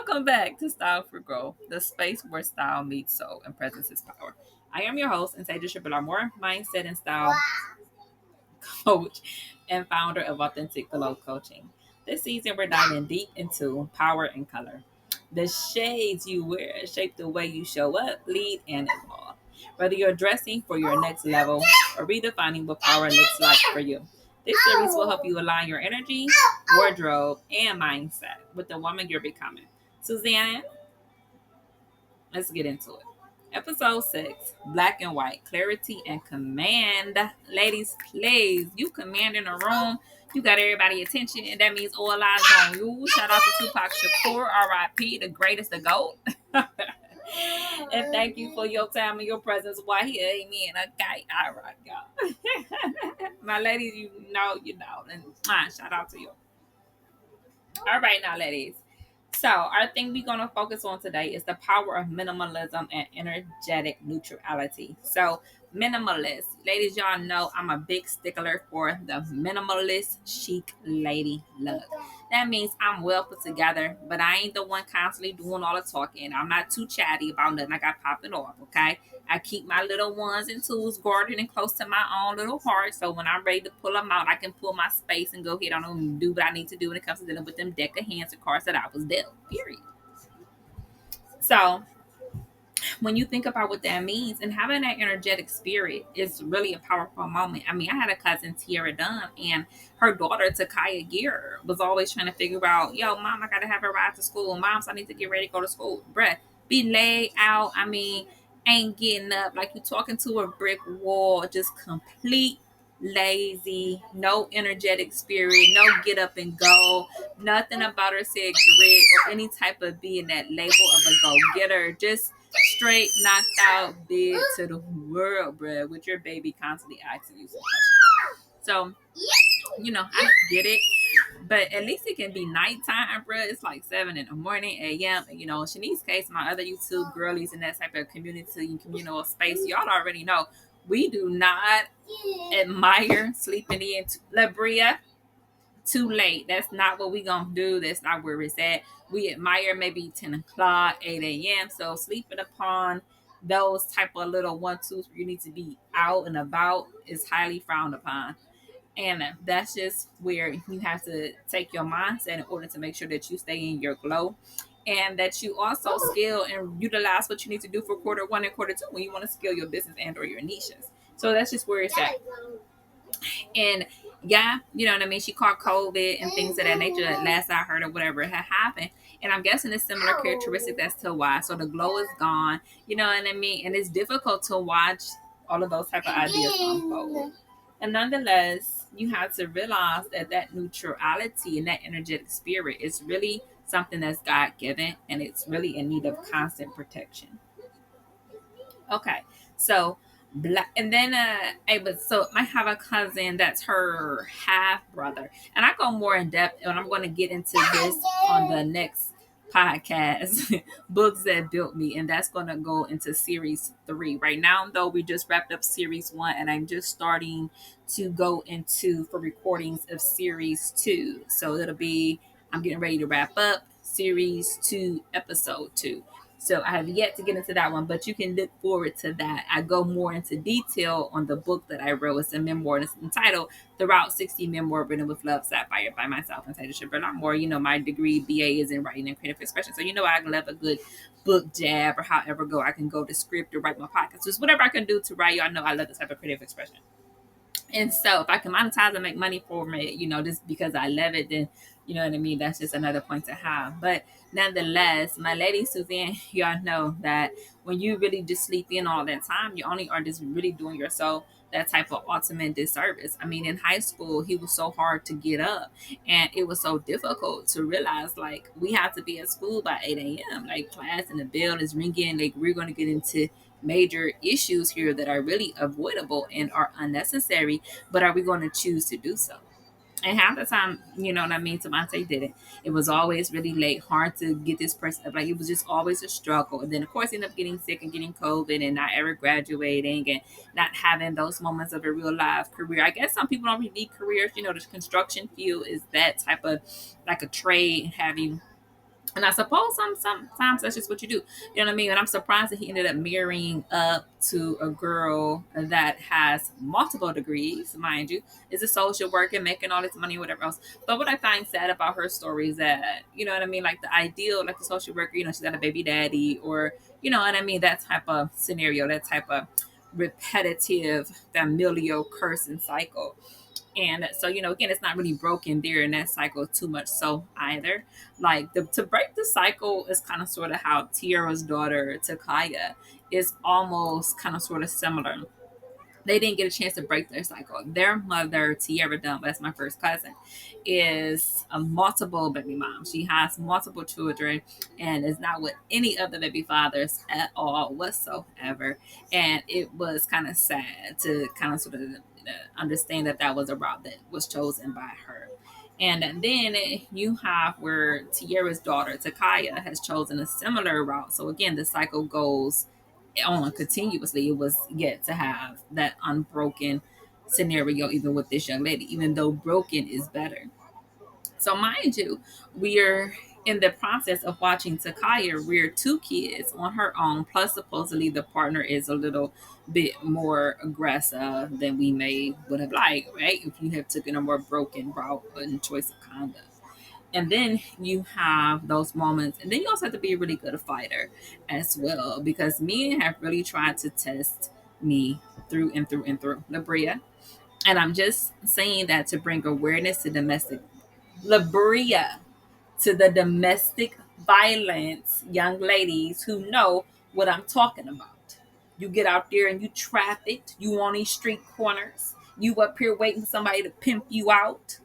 Welcome back to Style for Growth, the space where style meets soul and presence is power. I am your host and Sage More mindset and style coach and founder of Authentic Glow Coaching. This season, we're diving deep into power and color. The shades you wear shape the way you show up, lead, and evolve. Whether you're dressing for your next level or redefining what power looks like for you. This series will help you align your energy, wardrobe, and mindset with the woman you're becoming. Suzanne, let's get into it. Episode 6, Black and White, Clarity and Command. Ladies, please, you command in a room. You got everybody attention, and that means all eyes on you. Shout out to Tupac Shakur, R.I.P., the greatest, the GOAT. And thank you for your time and your presence while here. Amen. Okay, all right, y'all. My ladies, you know. And shout out to you. All right, now, ladies. So, our thing we're going to focus on today is the power of minimalism and energetic neutrality. So, minimalist. Ladies, y'all know I'm a big stickler for the minimalist chic lady look. That means I'm well put together, but I ain't the one constantly doing all the talking. I'm not too chatty about nothing I got popping off, okay? I keep my little ones and tools guarded and close to my own little heart. So when I'm ready to pull them out, I can pull my space and go ahead on and do what I need to do when it comes to dealing with them deck of hands and cards that I was dealt. Period. So when you think about what that means and having that energetic spirit is really a powerful moment. I mean, I had a cousin, Tiara Dunn, and her daughter, Takaya Gear, was always trying to figure out, yo, mom, I got to have her ride to school. Mom, so I need to get ready to go to school. Bruh, be laid out. I mean, ain't getting up. Like you talking to a brick wall, just complete lazy, no energetic spirit, no get up and go, nothing about her said grit or any type of being that label of a go-getter. Just straight knocked out big to the world, bruh, with your baby constantly asking you some questions. So, I get it. But at least it can be nighttime, bruh. It's like 7 in the morning, a.m. Shanice's case, my other YouTube girlies in that type of community and communal space, y'all already know we do not admire sleeping in Labria too late. That's not what we gonna do. That's not where it's at. We admire maybe 10 o'clock, 8 a.m. So sleeping upon those type of little 1-2s where you need to be out and about is highly frowned upon. And that's just where you have to take your mindset in order to make sure that you stay in your glow and that you also scale and utilize what you need to do for quarter one and quarter two when you want to scale your business and or your niches. So that's just where it's at. And yeah, you know what I mean? She caught COVID and things of that nature that last I heard or whatever had happened. And I'm guessing it's similar characteristics as to why. So the glow is gone, you know what I mean? And it's difficult to watch all of those type of ideas unfold. And nonetheless, you have to realize that neutrality and that energetic spirit is really something that's God given and it's really in need of constant protection. Okay, so black, and then so I have a cousin that's her half brother, and I go more in depth, and I'm going to get into this on the next podcast, books that built me, and that's going to go into series 3. Right now, though, we just wrapped up series 1, and I'm just starting to go into for recordings of series 2. So it'll be I'm getting ready to wrap up series 2, episode 2. So I have yet to get into that one, but you can look forward to that. I go more into detail on the book that I wrote. It's a memoir. It's entitled The Route 60 Memoir Written with Love, Sapphire by myself and Taylor Bernard Moore. My degree BA is in writing and creative expression. So I can love a good book jab or however go. I can go to script or write my podcast. Just whatever I can do to write. Y'all know I love this type of creative expression. And so if I can monetize and make money from it, just because I love it, then you know what I mean? That's just another point to have. But nonetheless, my lady Suzanne, y'all know that when you really just sleep in all that time, you only are just really doing yourself that type of ultimate disservice. I mean, in high school, he was so hard to get up and it was so difficult to realize like we have to be at school by 8 a.m. Like class and the bell is ringing. Like we're going to get into major issues here that are really avoidable and are unnecessary, but are we going to choose to do so? And half the time, you know what I mean, Devontae didn't. It was always really late, hard to get this person up. Like it was just always a struggle. And then of course ended up getting sick and getting COVID and not ever graduating and not having those moments of a real life career. I guess some people don't really need careers. The construction field is that type of like a trade, having And I suppose sometimes that's just what you do. You know what I mean? And I'm surprised that he ended up marrying up to a girl that has multiple degrees, mind you, is a social worker making all this money, whatever else. But what I find sad about her story is that, you know what I mean, like the ideal, like the social worker, you know, she's got a baby daddy, or you know what I mean, that type of scenario, that type of repetitive familial curse and cycle. And so, you know, again, it's not really broken there in that cycle too much so either. Like to break the cycle is kind of sort of how Tiara's daughter Takaya is almost kind of sort of similar. They didn't get a chance to break their cycle. Their mother, Tiara Dunn, that's my first cousin, is a multiple baby mom. She has multiple children and is not with any of the baby fathers at all whatsoever. And it was kind of sad to kind of sort of understand that that was a route that was chosen by her. And then you have where Tiara's daughter, Takaya, has chosen a similar route. So again, the cycle goes on continuously. It was yet to have that unbroken scenario, even with this young lady, even though broken is better. So, mind you, we are in the process of watching Takaya rear two kids on her own. Plus, supposedly, the partner is a little bit more aggressive than we may would have liked, right? If you have taken a more broken route and choice of conduct. And then you have those moments, and then you also have to be a really good fighter as well, because men have really tried to test me through and through and through. Labria. And I'm just saying that to bring awareness to domestic Labria to the domestic violence young ladies who know what I'm talking about. You get out there and you traffic, you on these street corners, you up here waiting for somebody to pimp you out.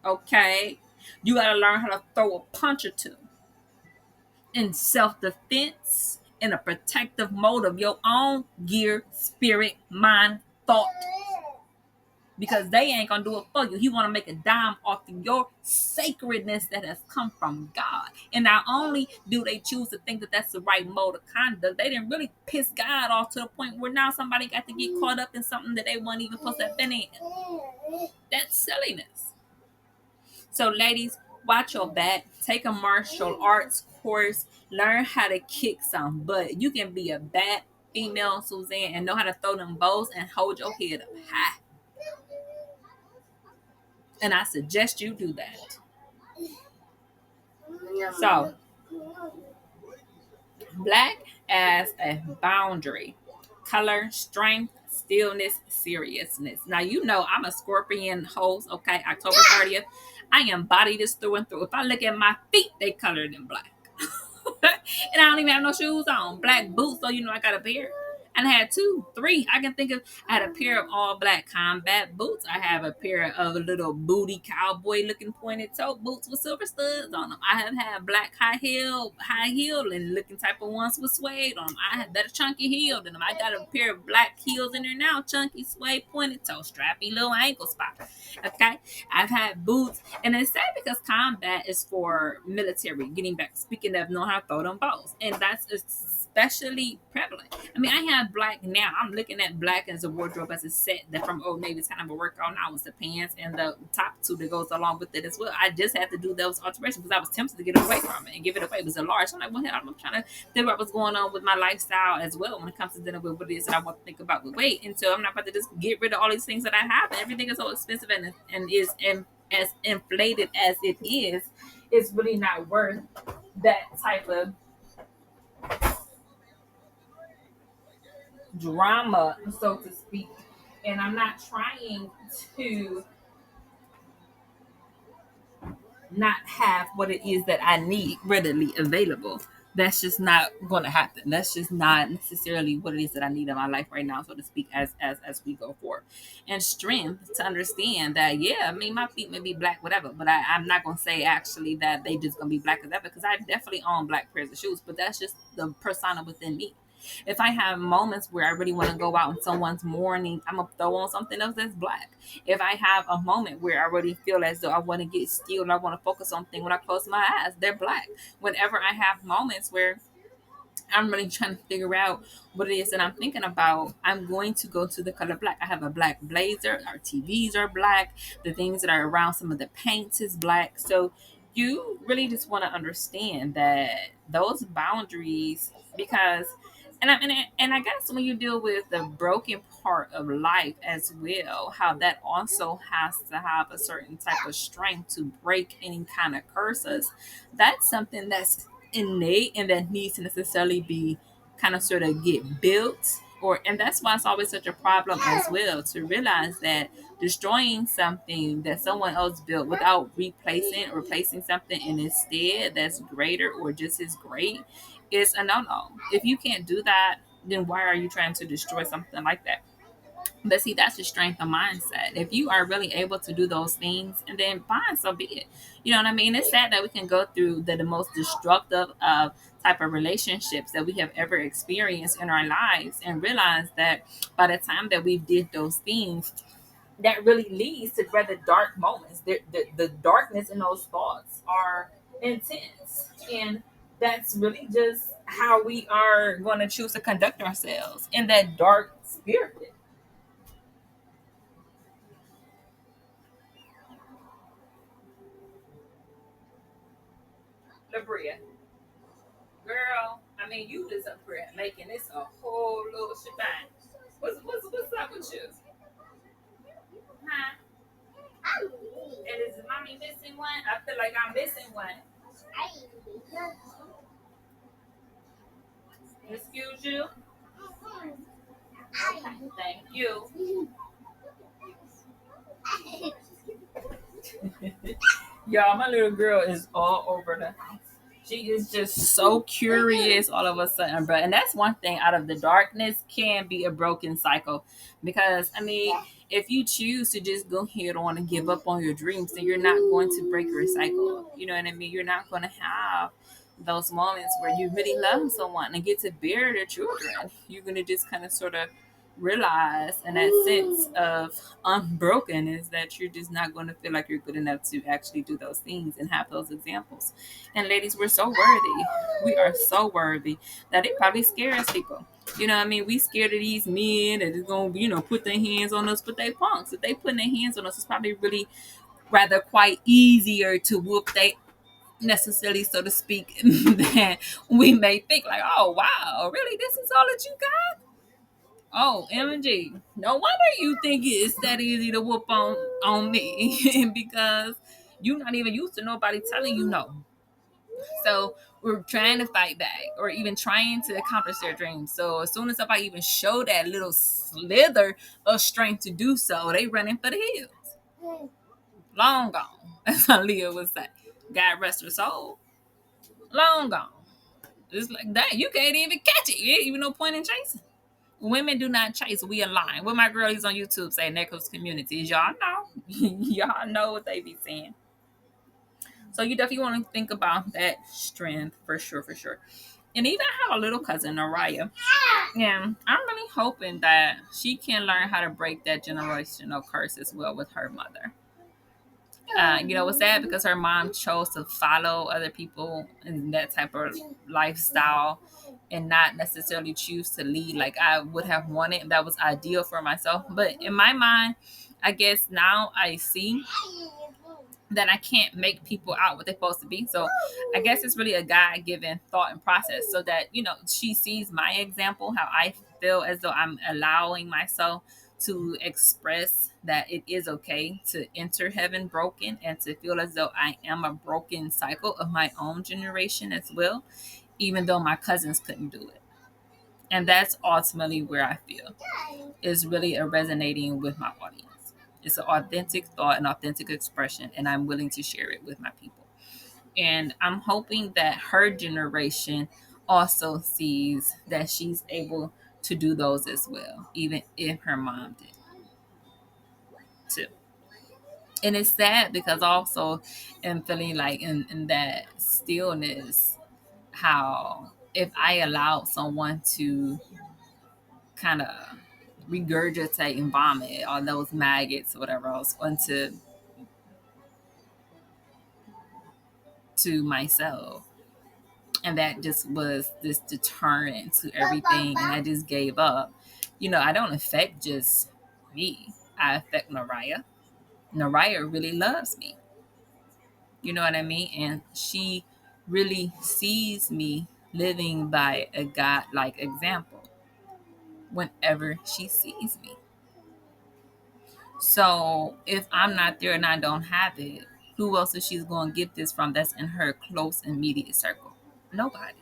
Okay. You got to learn how to throw a punch or two in self defense, in a protective mode of your own gear, spirit, mind, thought. Because they ain't gonna do it for you. He wanna make a dime off of your sacredness that has come from God. And not only do they choose to think that that's the right mode of conduct, they didn't really piss God off to the point where now somebody got to get caught up in something that they weren't even supposed to have been in. That's silliness. So, ladies, watch your back. Take a martial arts course. Learn how to kick some butt. You can be a bad female, Suzanne, and know how to throw them bows and hold your head up high. And I suggest you do that. So, black as a boundary, color, strength, stillness, seriousness. Now, you know I'm a Scorpion host, okay? October 30th. I embody this through and through. If I look at my feet, they colored in black. And I don't even have no shoes on. Black boots, so you know I got a pair. And I had two, three. I can think of. I had a pair of all black combat boots. I have a pair of little booty cowboy looking pointed toe boots with silver studs on them. I have had black high heel and looking type of ones with suede on them. I had better chunky heel than them. I got a pair of black heels in there now, chunky suede pointed toe, strappy little ankle spot. Okay, I've had boots, and it's sad because combat is for military. Getting back, speaking of knowing how to throw them bows, and that's especially prevalent. I mean, I have black now. I'm looking at black as a wardrobe as a set that from Old Navy. It's kind of a workout now. It's the pants and the top two that goes along with it as well. I just had to do those alterations because I was tempted to get away from it and give it away. It was a large. I'm like, well, hell, I'm trying to figure out what's going on with my lifestyle as well when it comes to dealing with what it is that I want to think about with weight. And so I'm not about to just get rid of all these things that I have. And everything is so expensive and is as inflated as it is, it's really not worth that type of drama, so to speak. And I'm not trying to not have what it is that I need readily available. That's just not going to happen. That's just not necessarily what it is that I need in my life right now, so to speak, as we go forward. And strength to understand that, yeah, I mean, my feet may be black, whatever, but I'm not going to say actually that they just going to be black as ever because I definitely own black pairs of shoes, but that's just the persona within me. If I have moments where I really want to go out in someone's morning, I'm gonna throw on something else that's black. If I have a moment where I really feel as though I want to get still and I want to focus on things when I close my eyes, they're black. Whenever I have moments where I'm really trying to figure out what it is that I'm thinking about, I'm going to go to the color black. I have a black blazer. Our TVs are black. The things that are around some of the paints is black. So you really just want to understand that those boundaries, because and I guess when you deal with the broken part of life as well, how that also has to have a certain type of strength to break any kind of curses. That's something that's innate and that needs to necessarily be kind of sort of get built, or and that's why it's always such a problem as well to realize that destroying something that someone else built without replacing or replacing something in its stead that's greater or just as great is a no-no. If you can't do that, then why are you trying to destroy something like that? But see, that's the strength of mindset. If you are really able to do those things, and then fine, so be it. You know what I mean? It's sad that we can go through the most destructive type of relationships that we have ever experienced in our lives and realize that by the time that we did those things, that really leads to rather dark moments. The darkness in those thoughts are intense. And that's really just how we are going to choose to conduct ourselves in that dark spirit. Labria, girl, I mean, you just up here making this a whole little shebang. What's up with you? Huh? And is mommy missing one? I feel like I'm missing one. Excuse you? Okay, thank you. Y'all, my little girl is all over the house. She is just so curious all of a sudden, bro. And that's one thing out of the darkness can be a broken cycle. Because, I mean, if you choose to just go ahead on and give up on your dreams, then you're not going to break your cycle. You know what I mean? You're not going to have those moments where you really love someone and get to bear their children. You're going to just kind of sort of realize in that sense of unbroken is that you're just not going to feel like you're good enough to actually do those things and have those examples. And ladies, we're so worthy. We are so worthy that it probably scares people. You know what I mean? We scared of these men that is going to, put their hands on us, but they punks. If they putting their hands on us, it's probably really rather quite easier to whoop they necessarily, so to speak, than we may think like, oh, wow, really? This is all that you got? Oh, MG. No wonder you think it's that easy to whoop on me because you're not even used to nobody telling you no. So we're trying to fight back or even trying to accomplish their dreams. So as soon as somebody even show that little slither of strength to do so, they running for the hills. Long gone. As Aaliyah would say. God rest her soul. Long gone. It's like that. You can't even catch it. You ain't even no point in chasing. Women do not chase. We align. What my girlies on YouTube say, Necklace communities. Y'all know. Y'all know what they be saying. So you definitely want to think about that strength for sure, for sure. And even I have a little cousin, Naraya. Yeah, I'm really hoping that she can learn how to break that generational curse as well with her mother. What's sad because her mom chose to follow other people in that type of lifestyle and not necessarily choose to lead like I would have wanted. That was ideal for myself. But in my mind, I guess now I see that I can't make people out what they're supposed to be. So I guess it's really a God given thought and process so that, she sees my example, how I feel as though I'm allowing myself to express that it is okay to enter heaven broken and to feel as though I am a broken cycle of my own generation as well, even though my cousins couldn't do it. And that's ultimately where I feel is really a resonating with my audience. It's an authentic thought, an authentic expression, and I'm willing to share it with my people. And I'm hoping that her generation also sees that she's able to do those as well, even if her mom did too. And it's sad because also I'm feeling like in that stillness, how if I allowed someone to kind of regurgitate and vomit all those maggots or whatever else to myself, and that just was this deterrent to everything, and I just gave up. I don't affect just me. I affect Naraya. Naraya really loves me. You know what I mean? And she really sees me living by a God like example whenever she sees me. So if I'm not there and I don't have it, who else is she's going to get this from that's in her close immediate circle? Nobody.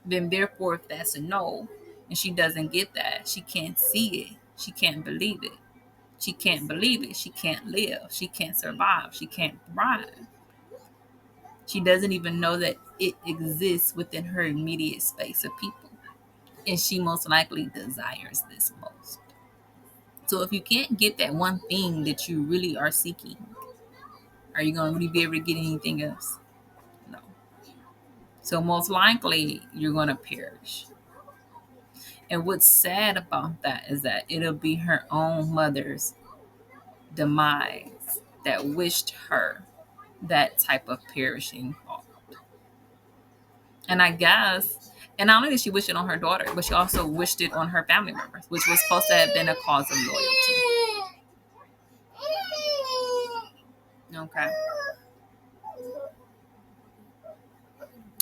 Then therefore, if that's a no, and she doesn't get that, she can't see it, she can't believe it. She can't believe it. She can't live. She can't survive. She can't thrive. She doesn't even know that it exists within her immediate space of people. And she most likely desires this most. So if you can't get that one thing that you really are seeking, are you going to really be able to get anything else? No. So most likely you're going to perish. And what's sad about that is that it'll be her own mother's demise that wished her that type of perishing thought. And I guess, and not only did she wish it on her daughter, but she also wished it on her family members, which was supposed to have been a cause of loyalty. Okay.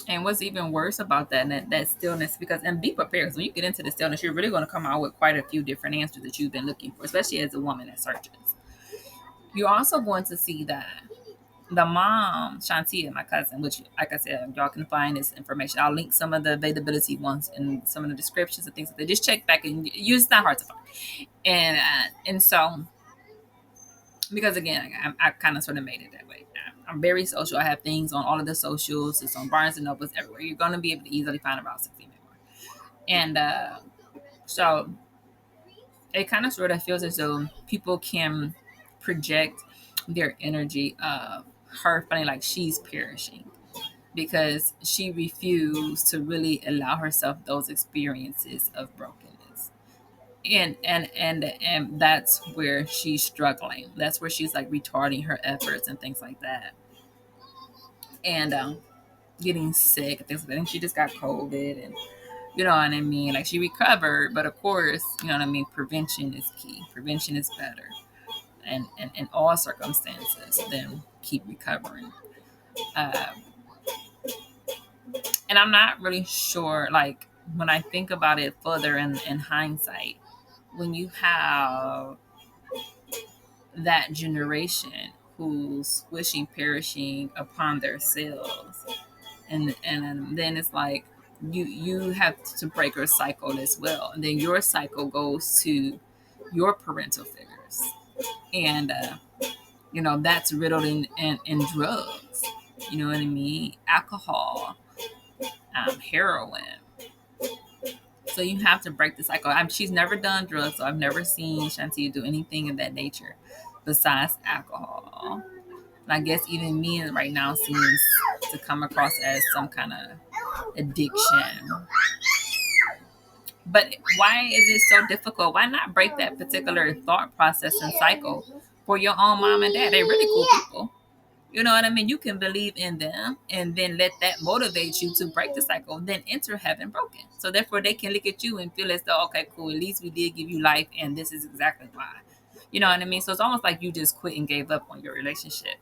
And what's even worse about that stillness, because and be prepared, 'cause when you get into the stillness, you're really going to come out with quite a few different answers that you've been looking for, especially as a woman that searches. You're also going to see that the mom, Shantia, my cousin, which, like I said, y'all can find this information. I'll link some of the availability ones and some of the descriptions and things like that. Just check back and use. It's not hard to find. And so, because again, I kind of sort of made it that way. I'm very social. I have things on all of the socials. It's on Barnes and Nobles everywhere. You're going to be able to easily find about 16 more. And so it kind of sort of feels as though people can project their energy of her feeling like she's perishing because she refused to really allow herself those experiences of brokenness. And that's where she's struggling. That's where she's like retarding her efforts and things like that. And getting sick and things like that. And she just got COVID and you know what I mean? Like she recovered, but of course, you know what I mean, prevention is key. Prevention is better. And in all circumstances, then keep recovering. Uh, and I'm not really sure, like, when I think about it further in hindsight, when you have that generation who's wishing perishing upon themselves, and then it's like you have to break your cycle as well, and then your cycle goes to your parental figures, and that's riddled in drugs. You know what I mean? Alcohol, heroin. So you have to break the cycle. She's never done drugs, so I've never seen Shantia do anything of that nature besides alcohol. And I guess even men right now seems to come across as some kind of addiction. But why is it so difficult? Why not break that particular thought process and cycle for your own mom and dad? They're really cool people. You know what I mean? You can believe in them and then let that motivate you to break the cycle, then enter heaven broken. So therefore they can look at you and feel as though, okay, cool, at least we did give you life and this is exactly why. You know what I mean? So it's almost like you just quit and gave up on your relationship.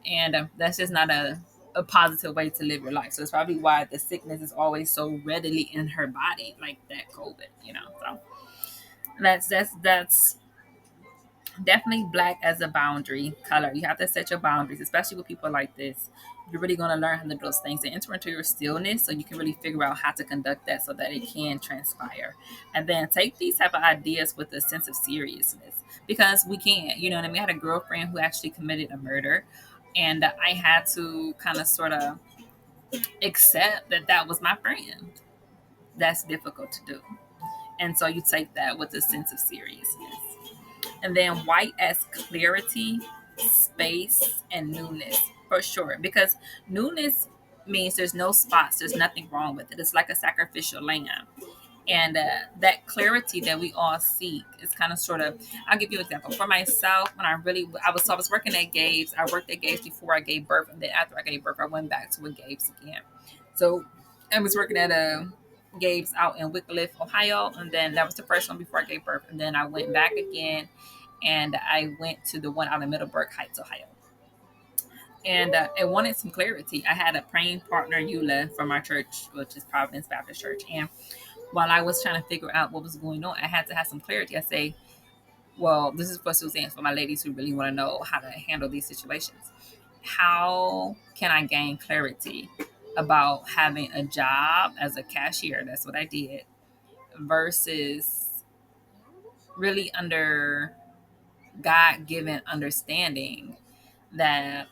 And that's just not a positive way to live your life. So it's probably why the sickness is always so readily in her body, like that COVID. So that's definitely black as a boundary color. You have to set your boundaries, especially with people like this. You're really going to learn how to do those things and enter into your stillness so you can really figure out how to conduct that so that it can transpire. And then take these type of ideas with a sense of seriousness because we can. You know what I mean? I had a girlfriend who actually committed a murder, and I had to kind of sort of accept that that was my friend. That's difficult to do. And so you take that with a sense of seriousness. And then white as clarity, space, and newness for sure. Because newness means there's no spots, there's nothing wrong with it. It's like a sacrificial lamb. And that clarity that we all seek is kind of sort of, I'll give you an example. For myself, when I was working at Gabe's. I worked at Gabe's before I gave birth. And then after I gave birth, I went back to a Gabe's again. So I was working at a Gabe's out in Wickliffe, Ohio. And then that was the first one before I gave birth. And then I went back again and I went to the one out in Middleburg Heights, Ohio. and I wanted some clarity. I had a praying partner, Eula, from our church, which is Providence Baptist Church, and while I was trying to figure out what was going on, I had to have some clarity. I say, well, this is for Suzanne, for my ladies who really want to know how to handle these situations. How can I gain clarity about having a job as a cashier? That's what I did, versus really under God given understanding that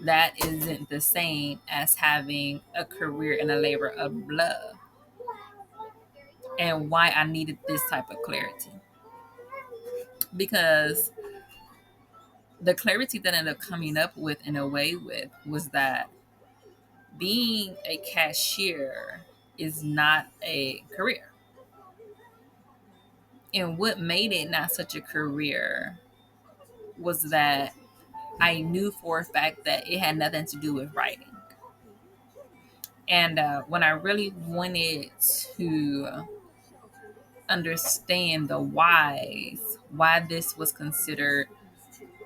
that isn't the same as having a career in a labor of love, and why I needed this type of clarity. Because the clarity that I ended up coming up with in a way with was that being a cashier is not a career. And what made it not such a career was that I knew for a fact that it had nothing to do with writing. And when I really wanted to understand the whys, why this was considered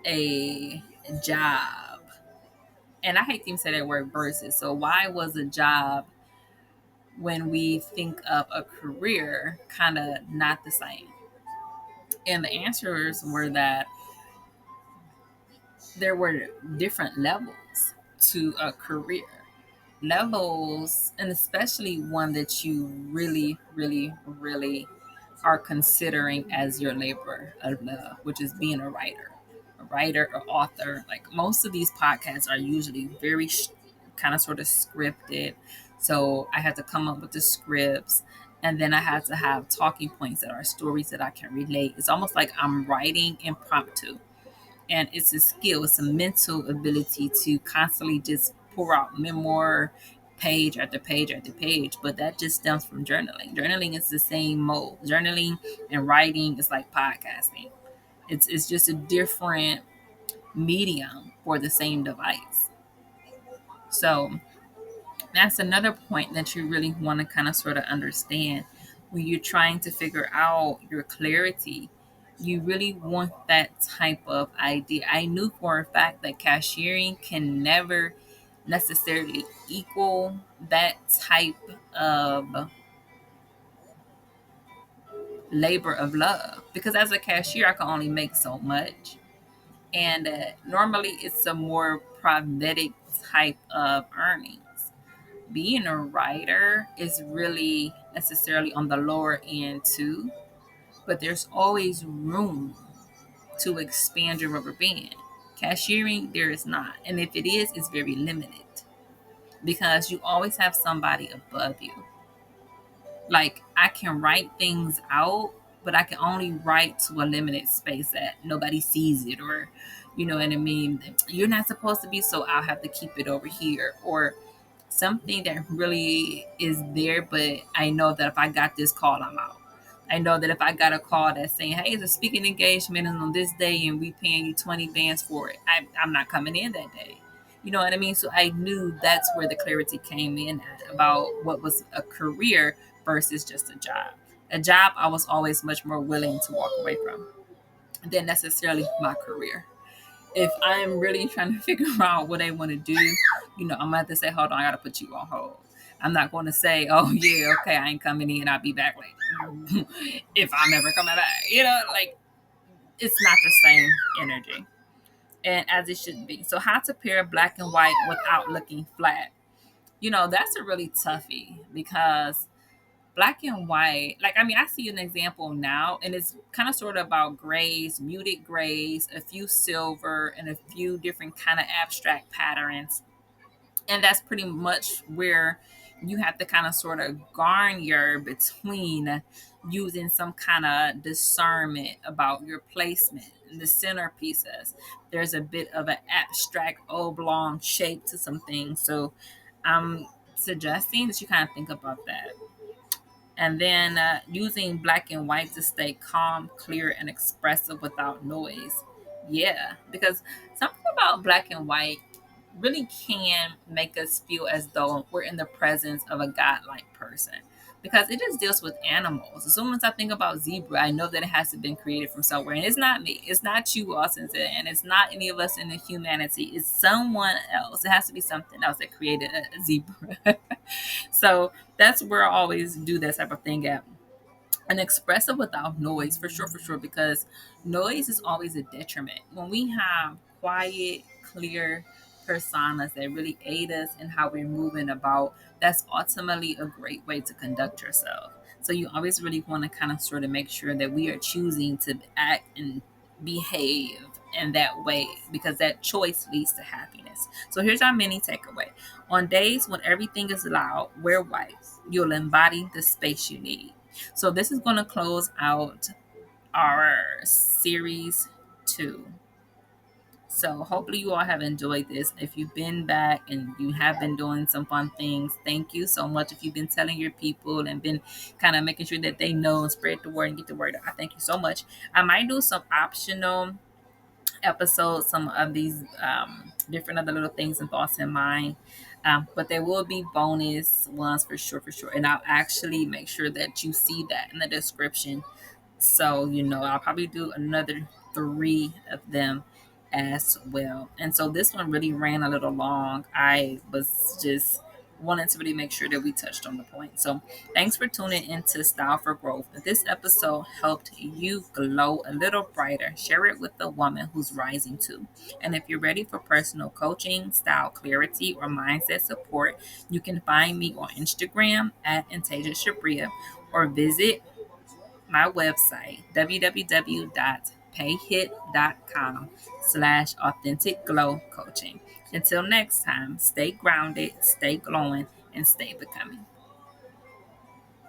a job, and I hate to even say that word versus. So, why was a job when we think of a career kind of not the same? And the answers were that there were different levels to a career. Levels, and especially one that you really, really, really are considering as your labor of love, which is being a writer or author. Like most of these podcasts are usually very kind of sort of scripted. So I had to come up with the scripts, and then I had to have talking points that are stories that I can relate. It's almost like I'm writing impromptu, and it's a skill, it's a mental ability to constantly just pour out memoir, page after page after page. But that just stems from journaling is the same mode. Journaling and writing is like podcasting. It's just a different medium for the same device. So that's another point that you really want to kind of sort of understand when you're trying to figure out your clarity. You really want that type of idea. I knew for a fact that cashiering can never necessarily equal that type of labor of love, because as a cashier I can only make so much, and normally it's a more prophetic type of earnings. Being a writer is really necessarily on the lower end too, but there's always room to expand your rubber band. Cashiering, there is not. And if it is, it's very limited because you always have somebody above you. Like, I can write things out, but I can only write to a limited space that nobody sees it, or, you know what I mean? You're not supposed to be, so I'll have to keep it over here. Or something that really is there, but I know that if I got this call, I'm out. I know that if I got a call that's saying, hey, it's a speaking engagement and on this day and we paying you 20 bands for it, I'm not coming in that day. You know what I mean? So I knew that's where the clarity came in at, about what was a career versus just a job. A job I was always much more willing to walk away from than necessarily my career. If I'm really trying to figure out what I want to do, I'm gonna have to say, hold on, I gotta put you on hold. I'm not going to say, oh yeah, okay, I ain't coming in, I'll be back later. If I'm ever coming back, like, it's not the same energy, and as it should be. So, how to pair black and white without looking flat? That's a really toughie, because black and white, like, I mean, I see an example now, and it's kind of sort of about grays, muted grays, a few silver, and a few different kind of abstract patterns. And that's pretty much where you have to kind of sort of garner between using some kind of discernment about your placement and the centerpieces. There's a bit of an abstract oblong shape to some things. So I'm suggesting that you kind of think about that. And then using black and white to stay calm, clear, and expressive without noise. Yeah, because something about black and white really can make us feel as though we're in the presence of a godlike person. because it just deals with animals. As soon as I think about zebra, I know that it has to been created from somewhere. And it's not me. It's not you, Austin, and it's not any of us in the humanity. It's someone else. It has to be something else that created a zebra. So that's where I always do that type of thing at. And expressive without noise, for sure, because noise is always a detriment. When we have quiet, clear personas that really aid us in how we're moving about, that's ultimately a great way to conduct yourself. So you always really want to kind of sort of make sure that we are choosing to act and behave in that way, because that choice leads to happiness. So here's our mini takeaway. On days when everything is loud, wear white. You'll embody the space you need. So this is going to close out our series 2. So hopefully you all have enjoyed this. If you've been back and you have been doing some fun things, thank you so much. If you've been telling your people and been kind of making sure that they know and spread the word and get the word out, I thank you so much. I might do some optional episodes, some of these different other little things and thoughts in mind. But there will be bonus ones for sure, for sure. And I'll actually make sure that you see that in the description. So, I'll probably do another 3 of them as well. And so this one really ran a little long. I was just wanting to really make sure that we touched on the point. So thanks for tuning into Style for Growth. If this episode helped you glow a little brighter, share it with the woman who's rising too. And if you're ready for personal coaching, style clarity, or mindset support, you can find me on Instagram at Antasia Shabria, or visit my website, www.payhit.com/authentic glow coaching. Until next time, stay grounded, stay glowing, and stay becoming.